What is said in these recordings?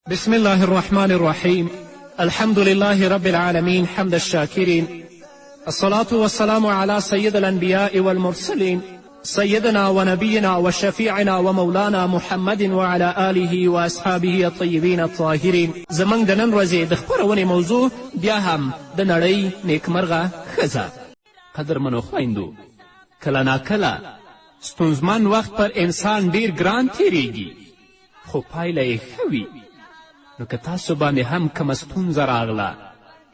بسم الله الرحمن الرحيم. الحمد لله رب العالمين حمد الشاكرين، الصلاة والسلام على سيد الأنبياء والمرسلين سيدنا ونبينا وشفيعنا ومولانا محمد وعلى آله وأصحابه الطيبين الطاهرين. زموږ د نن ورځې د خپرونې موضوع بیا هم د نړۍ نیکمرغه ښځه. قدرمنو خویندو، کله ناکله ستونزمن وخت پر انسان ډیر ګران تیریږي، خو پایله یې ښه وي. نو که تاسو باندې هم کومه ستونزه راغله،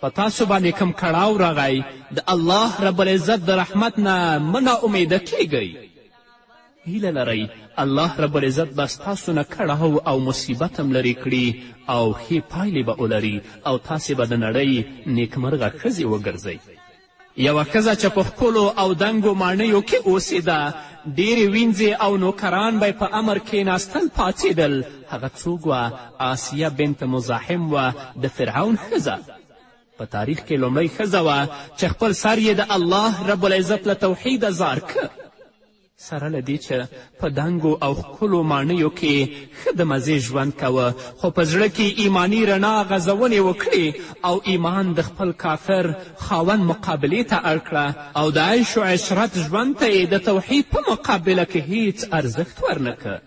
په تاسو باندې کوم کړاو راغی، د الله رب العزت د رحمت نه مه ناامیده کیږئ. هیله لرئ الله رب العزت به ستاسو نه کړاو او مصیبت هم لرې کړي او ښې پایلې به ولري او تاسې به د نړۍ نیکمرغه ښځې وګرځئ. یوه ښځه چې په ښکلو او دنګو ماڼیو کې اوسېده، ډېرې وینځې او نوکران به په امر کښېناستل پاڅېدل. هغه څوک وه؟ آسیه بنت مزاحم وه، د فرعون ښځه. په تاریخ کې لومړی ښځه وه چې خپل سر یې د الله رب العزت له توحیده زار که، سره له دې چې په دنګو او ښکلو ماڼیو کې ښه د مزې ژوند کوه، خو په زړه کې ایمانی رڼا غځونې وکړې او ایمان د خپل کافر خاوند مقابلې ته اړ کړه او د عیش و عشرت ژوند ته یې د توحید په مقابله کې هیڅ ارزښت ورنکه.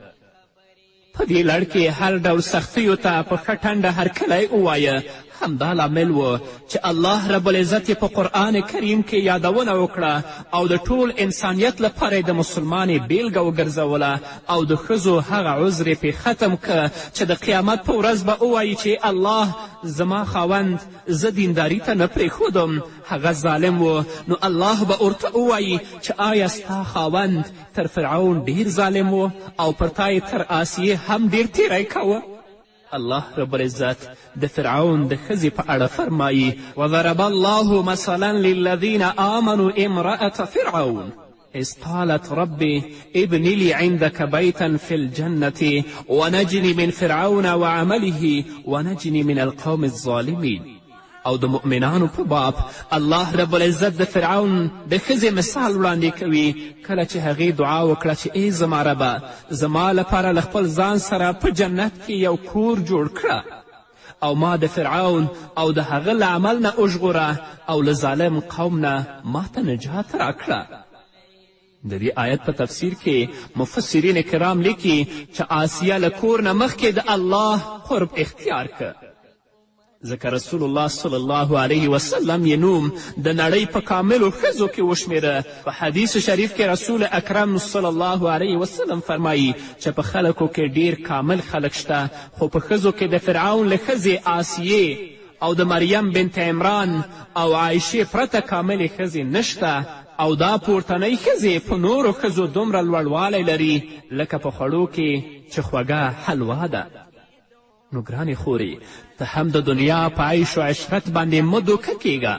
په دې لړ کې هر ډول سختیو ته په ښه ټنډه هرکلی ووایه. همدا لامل و چې الله رب العزت په قرآن کریم کې یادونه وکړه او د ټول انسانیت لپاره د مسلمانې بیلګه وګرځوله او د ښځو هغه عذر پې ختم که چې د قیامت په ورځ به ووایي چې الله زما خاوند زه دینداري ته نه پرېښودم، هغه ظالم و. نو الله به ورته ووایي چې آیا ستا خاوند تر فرعون ډیر ظالم و او پر تا یې تر آسیې هم ډیر تیری کوه؟ الله رب العزت د فرعون د ښځې په اړه فرمایي: وضرب الله مثلا للذین آمنوا امرأة فرعون إذ قالت ربي ابن لي عندك بيتا في الجنة ونجني من فرعون وعمله ونجني من القوم الظالمين. او د مؤمنانو په باب الله رب العزت د فرعون د ښځې مثال وړاندې کوي، کله چې هغې دعا وکړه چې ای زما ربه، زما لپاره له خپل ځان سره په جنت کې یو کور جوړ کړه او ما د فرعون او د هغه له عمل نه وژغوره او له ظالم قوم نه ما ته نجات راکړه. د دې آیت په تفسیر کې مفسرین کرام لیکي چې آسیه له کور نه مخکې د الله قرب اختیار که، ځکه رسول الله صلی الله علیه وسلم یې نوم د نړۍ په کاملو ښځو کې وشمیره. په حدیث شریف کې رسول اکرم صلی الله علیه وسلم فرمایي چې په خلکو کې ډیر کامل خلک شته، خو په ښځو کې د فرعون له ښځې آسیې او د مریم بنت عمران او عایشې پرته کاملې ښځې نشته، او دا پورتنۍ ښځې په نورو ښځو دومره لوړوالی لري لکه په خوړو کې چې خوږه حلوا ده. نو ګرانې خورې، ته هم د دنیا په عیش و عشرت باندې مه دوکه کیږه.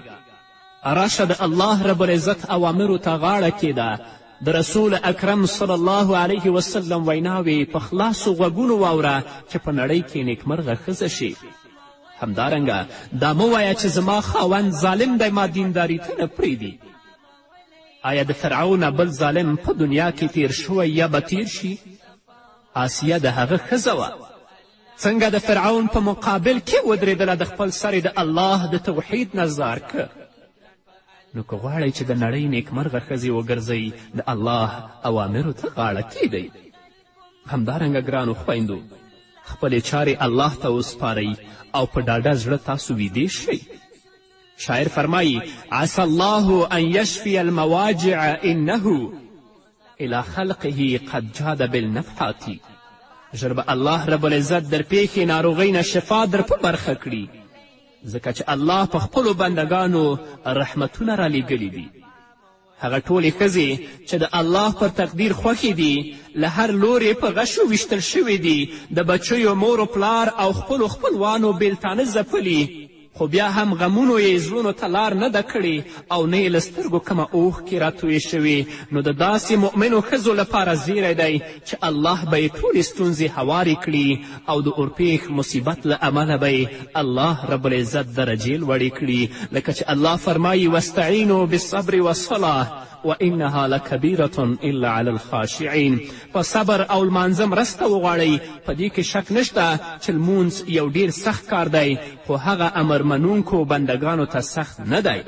راشه د الله رب العزت اوامرو ته غاړه کیده. د رسول اکرم صلی الله علیه وسلم ویناوې په خلاصو غوږونو واوره چې په نړۍ کې نیکمرغه ښځه شي. همدارنګه دا مه وایه چې زما خاوند ظالم دی، ما دینداري ته نه پرېږدي. آیا د فرعون بل ظالم په دنیا کې تیر شوی یا به تیر شي؟ آسیه د هغه ښځه وه، څنګه د فرعون په مقابل کې ودرېدله، د خپل سر د الله د توحید نظار که. نو که غواړئ چې د نړۍ نیکمرغه ښځې وګرځئ، د الله اوامرو ته غاړه کیږئ. همدارنګه ګرانو خویندو، خپلې چارې الله ته وسپارئ او په ډاډه زړه تاسو ویدې شئ. شاعر فرمایي: عسى الله ان یشفی المواجع انه الى خلقه قد جاد بالنفحات. ژر به الله رب العزت در پیښې ناروغۍ نه شفا در په برخه کړي، ځکه چې الله په خپلو بندګانو رحمتونه رالیږلي دي. هغه ټولې ښځې چې د الله پر تقدیر خوښې دي له هر لورې په غشو ویشتل شوې دي، د بچیو مور و پلار او خپلو خپلوانو بیلتانه ځپلي، خو بیا هم غمونو یې زړونو ته لار نه ده کړې او نه یې له سترګو کومه اوښکې راتویې شوې، نو د داسې مؤمنو ښځو لپاره زیری دی چې الله به یې ټولې ستونزې هوارې کړي او د اورپېښ مصیبت له امله به یې الله رب العزت درجې لوړې کړي، لکه چې الله فرمایي واستعینوا بالصبر والصلاة وانها لکبیرة الا علی الخاشعین. په صبر او لمانځه مرسته وغواړئ. په دې کې شک نشته چې لمونځ یو ډیر سخت کار دی، خو هغه امر منونکو بندگانو ته سخت نه دی،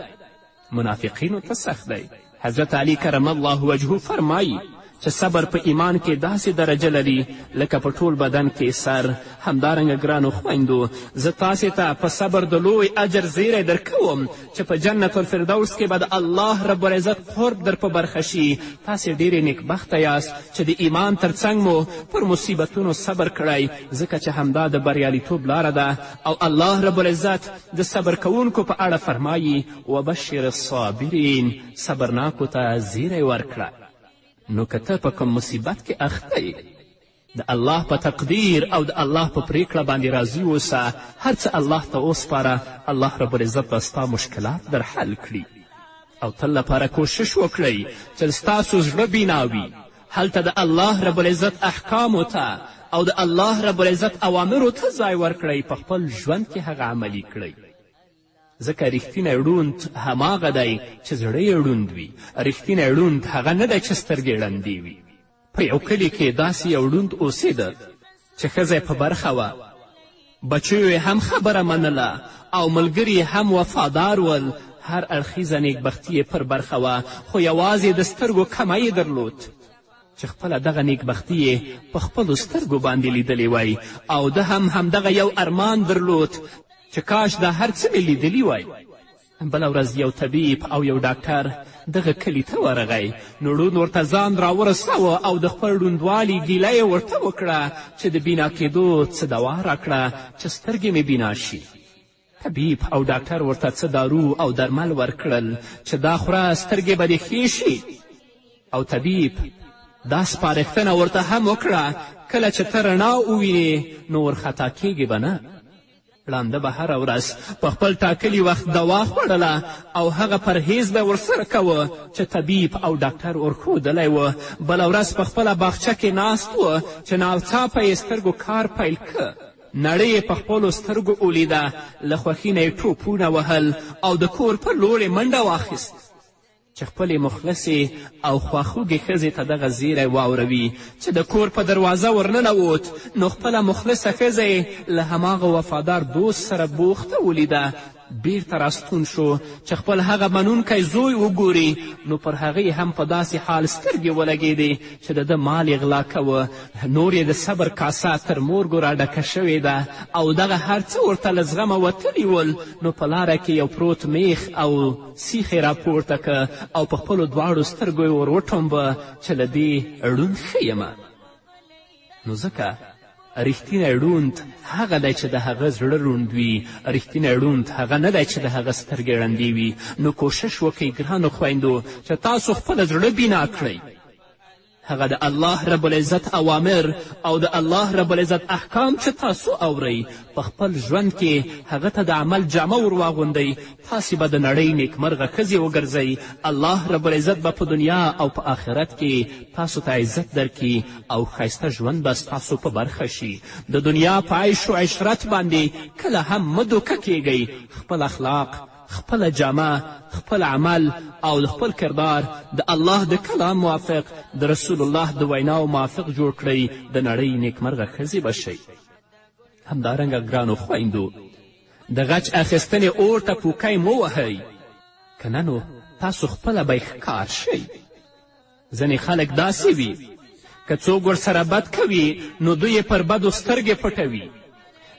منافقینو ته سخت دی. حضرت علی کرم الله وجهه فرمایي چې صبر په ایمان کې داسې درجه لري لکه په ټول بدن کې سر. همدارنګه ګرانو خویندو، زه تاسې ته په صبر د لوی اجر زیری درکوم چې په جنت الفردوس کې به د الله رب العزت قرب در په برخه شي. تاسې ډېرې نیکبخته یاست چې د ایمان تر څنګ مو پر مصیبتونو صبر کړی، ځکه چې همدا د بریالیتوب لاره ده. او الله رب العزت د صبر کوونکو په اړه فرمایي وبشر الصابرین، صبرناکو ته زیری ورکړه. نو که ته په کوم مصیبت کې اخته یې، د الله په تقدیر او د الله په پریکړه باندې راضي اوسه. هر څه الله ته وسپاره، الله رب العزت به ستا مشکلات در حل کړي. او تل لپاره کوشش وکړئ چې ستاسو زړه بینا وي، هلته د الله رب العزت احکامو ته او د الله رب العزت اوامرو ته ځای ورکړئ، په خپل ژوند کې هغه عملي کړئ. ځکه ریښتینی ړوند هماغه دی چې زړه یې ړوند وي. ریښتینی ړوند هغه نه دی چې سترګې ړندې وي. په یو کلي کې داسې یو ړوند اوسېده چې ښځه په برخه وه، بچیو یې هم خبره منله او ملګري یې هم وفادار ول، هر اړخیزه نیکبختي یې پر برخه وه، خو یوازې د سترګو کمی یې درلود چې خپله دغه نیکبختي یې په خپلو سترګو باندې لیدلی وی. او ده هم همدغه یو ارمان درلود چې کاش دا هر څه مې لیدلی وای. بله ورځ یو طبیب او یو ډاکټر دغه کلي ته ورغی، نو ړوند ورته ځان راورساوه او د خپل ړوندوالي ګیله یې ورته وکړه چې د بینا کېدو څه دوا راکړه چې سترګې مې بینا شي. طبیب او ډاکټر ورته څه دارو او درمل ورکړل چې دا خوره سترګې به دې ښې شي. او طبیب دا سپارښتنه ورته هم وکړه کله چې ته رڼا ووینې نو ورخطا کیږي به نه. ړانده به هره ورځ په خپل ټاکلي وخت دوا خوړله او هغه پرهیز به ورسره کوه چې طبیب او ډاکټر ورښودلی و. بله ورځ په خپله باغچه کې ناست و چې ناڅاپه یې سترګو کار پیل که. نړۍ یې په خپلو سترګو ولیده، له خوښي نه یې ټوپونه وهل او د کور په لور یې منډه واخیست چې خپلې مخلصې او خواخوږې ښځې ته دغه زیری واوروي. چې د کور په دروازه ورننوت نو خپله مخلصه ښځه یې له هماغه وفادار دوست سره بوخته ولیده. بیرته راستون شو چې خپل هغه منونکی زوی وګوري، نو پر هغې هم په داسې حال سترګې ولګېدې چې د ده مال یې غلا کوه. نور یې د صبر کاسه تر مورګو راډکه شوې ده او دغه هر څه ورته له زغمه وتلي ول. نو په لاره کې یو پروت میخ او سیخ یې راپورته که او په خپلو دواړو سترګو یې ور وټومبه چې له دې ړوند ښه یمه. نو ځکه ریښتینی ړوند هغه دی چې د هغه زړه ړوند وي، ریښتینی ړوند هغه نه دی چې د هغه سترګې ړندې وي. نو کوشش وکئ ګرانو خویندو چې تاسو خپله زړه بینا کړئ. هغه د الله رب العزت اوامر او د الله رب العزت احکام چې تاسو اورئ په خپل ژوند کې هغه ته د عمل جامه ور واغوندئ. تاسې به د نړۍ نیکمرغه ښځې وګرځئ. الله رب العزت به په دنیا او په آخرت کې تاسو ته عزت درکړي او ښایسته ژوند به ستاسو په برخه شي. د دنیا په عیش و عشرت باندې کله هم مه دوکه کیږئ. خپل اخلاق، خپله جامه، خپل عمل او د خپل کردار د الله د کلام موافق، د رسول الله د ویناو موافق جوړ کړئ. د نړۍ نیکمرغه ښځې به شئ. همدارنګه ګرانو خویندو، د غچ اخیستنې اور ته پوکی مو وهئ، که نه نو تاسو خپله به ښکار شئ. ځینې خلک داسې وي که څوک ورسره بد کوي نو دوی یې پر بدو سترګې پټوي.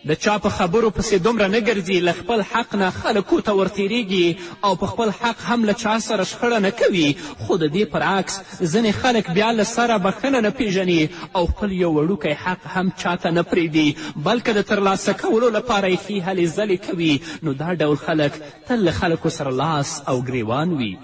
د چا په خبرو پسې دومره نه ګرځي، له خپل حق نه خلکو ته ورتیریږي او په خپل حق هم له چا سره شخړه نه کوي. خو د دې برعکس ځینې خلک بیا له سره بښنه نه پیژني او خپل یو وړوکی حق هم چاته نه پرېږدي، بلکې د ترلاسه کولو لپاره یې ښې هلې ځلې کوي. نو دا ډول خلک تل له خلکو سره لاس او ګریوان وي.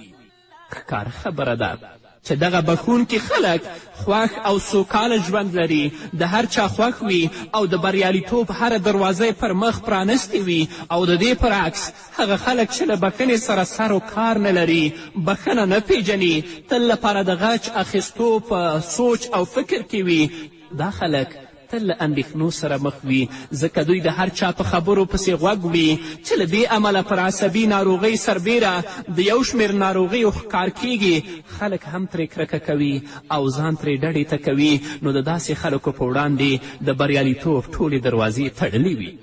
ښکاره خبره ده چې دغه بخښونکي خلک خوښ او سوکاله ژوند لري، د هر چا خوښ وي او د بریالیتوب هره دروازه پر مخ پرانستې وي، او د دې برعکس هغه خلک چې له بښنې سره سر و کار نه لري، بښنه نه پیژني، تل لپاره د غچ اخیستو په سوچ او فکر کې وي، دا خلک تل له اندېښنو سره مخ وي، ځکه دوی د هر چا په خبرو پسې غوږ وي چې له دې امله پر عصبي ناروغۍ سربیره د یو شمېر ناروغیو ښکار کیږي. خلک هم ترې کرکه کوي او ځان ترې ډډې ته کوي، نو د داسې خلکو په وړاندې د بریالیتوب ټولې دروازې تړلې وي.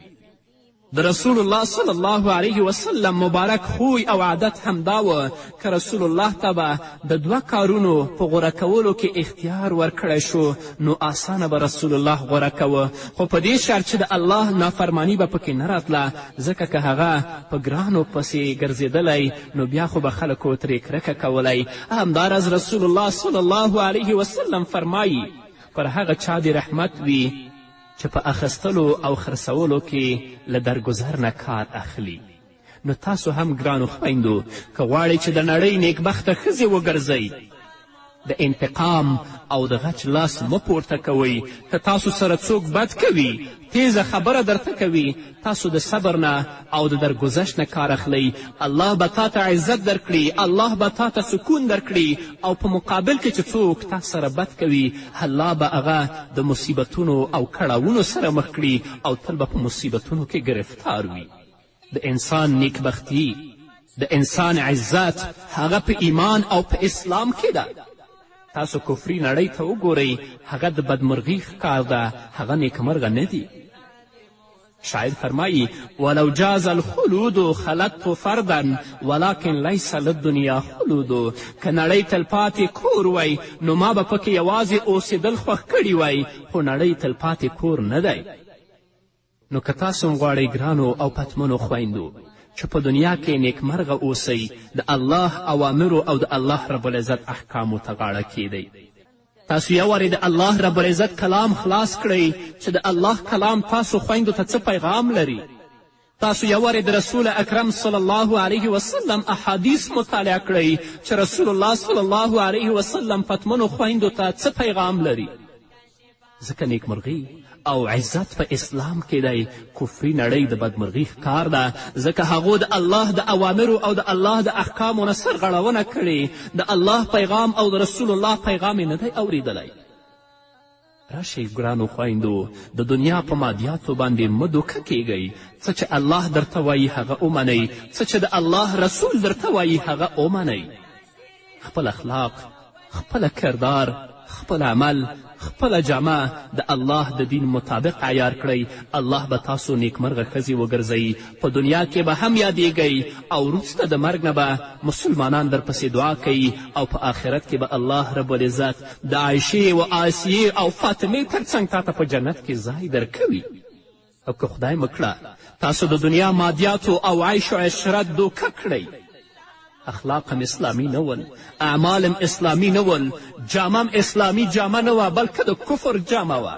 د رسول الله صلی الله علیه وسلم مبارک خوی او عادت همدا و که رسول الله ته به د دوه کارونو په غوره کولو کې اختیار ورکړی شو نو آسانه به رسول الله غوره کوه، خو په دې شرط چې د الله نافرمانی به پکې نه راتله، ځکه که هغه په ګرانو پسې ګرځېدلی نو بیا خو به خلکو ترې کرکه کولی. همداراز رسول الله صلی الله علیه وسلم فرمایي پر هغه چا دې رحمت وي چې په اخیستلو او خرڅولو کې له درګذر نه کار اخلي. نو تاسو هم ګرانو خویندو که غواړئ چې د نړۍ نیکبخته ښځې وګرځئ، د انتقام او د غچ لاس مه پورته کوئ. که تاسو سره څوک بد کوي، تیزه خبره درته کوي، تاسو د صبر نه او د درګذشت نه کار اخلئ. الله به تا ته عزت درکړي، الله به تا ته سکون درکړي، او په مقابل کې چې څوک تا سره بد کوي، الله به هغه د مصیبتونو او کړاوونو سره مخ کړي او تل به په مصیبتونو کې گرفتار وي. د انسان نیکبختي، د انسان عزت هغه په ایمان او په اسلام کې ده. تاسو کفري نړۍ ته وګورئ، هغه د بدمرغي ښکار ده، هغه نیکمرغه نه دي. شاعر فرمایی ولو جاز الخلود خلدت فردا ولكن لیس للدنیا خلود. که نړۍ تلپاتې کور وی نو ما به پکې یوازې اوسېدل خوښ کړي وی، خو نړۍ تلپاتې کور نه دی. نو که تاسو هم غواړئ ګرانو او پتمنو خویندو چې په دنیا کې نیکمرغه اوسئ، د الله اوامرو او د الله رب العزت احکامو ته غاړه کیدئ. تاسو یو وارې د الله رب العزت کلام خلاص کړئ چې د الله کلام تاسو خویندو ته څه پیغام لري. تاسو یو وارې د رسول اکرم صلی الله علیه وسلم احادیث مطالعه کړئ چې رسول الله صلی الله علیه وسلم پتمنو خویندو ته څه پیغام لري. ځکه نیکمرغي او عزت په اسلام کې دی، کفري نړۍ د بدمرغي ښکار ده، ځکه هغو د الله د اوامرو او د الله د احکامو نه سرغړونه کړې، د الله پیغام او د رسول الله پیغام یې نه دی اورېدلی. راشئ ګرانو خویندو، د دنیا په مادیاتو باندې مه دوکه کیږئ. څه چې الله درته وایي هغه ومنئ، څه چې د الله رسول درته وایي هغه ومنئ. خپل اخلاق، خپل کردار، خپل عمل، خپله جامه د الله د دین مطابق عیار کړئ. الله به تاسو نیکمرغه ښځې وګرځئ، په دنیا کې به هم یادیږئ او وروسته د مرګ نه به مسلمانان درپسې دعا کوي، او په آخرت کې به الله رب العزت د عایشې و آسیې او فاطمې تر څنګ تا ته په جنت کې ځای درکوي. او که خدای مکړه تاسو د دنیا مادیاتو او عیش و عشرت دوکه کړئ، اخلاقم اسلامی نه ول، اعمالم اسلامی نه ول، جامم اسلامی جامه نه وه بلکې د کفر جامه وه،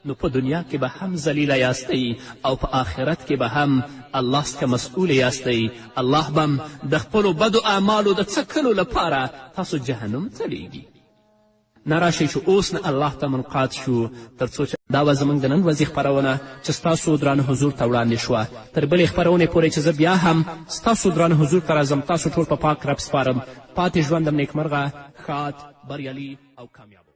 نو په دنیا کې به هم ذلیله یاستئ او په آخرت کې به هم الله څخه مسئول یاستئ. الله به هم د خپلو بدو اعمالو د څکلو لپاره تاسو جهنم ته لیږي. نه راشئ چې اوس نه الله ته منقاد شو، تر څو چې دا وه زموږ د نن ورځې خپرونه چې ستاسو درانه حضور ته وړاندې شوه. تر بلې خپرونې پورې چې زه بیا هم ستاسو درانه حضور ته راځم، تاسو ټول په پاک رب سپارم. پاتې ژوندم نیکمرغه، ښاد، بریالي او کامیاب.